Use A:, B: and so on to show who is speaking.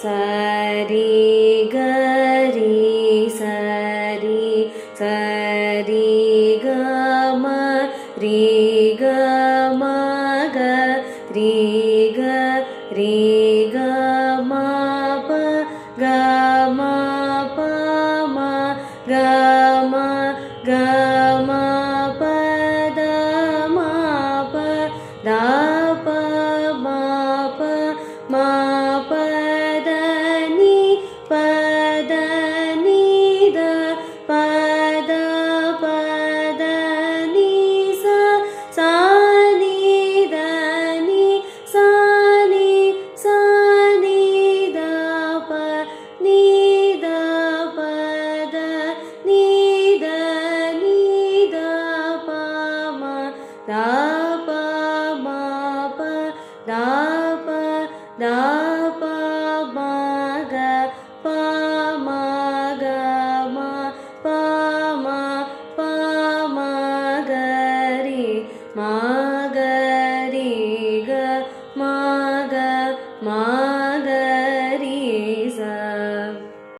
A: சரி கரி சரி சரி கம ரீ கம க ரீ க ரீ கம ப கம ப ம கம கம பத ம ப த ப ம ப ம பத நீ பத நீ த பத பத நீ ச சா நீ த நீ சா நீ சா நீ த ப நீ த பத நீ த நீ த ப ம த ப ம ப த ப த ப ம க ப ம க ம ப ம ப ம க ரி ம க ரி க ம க ம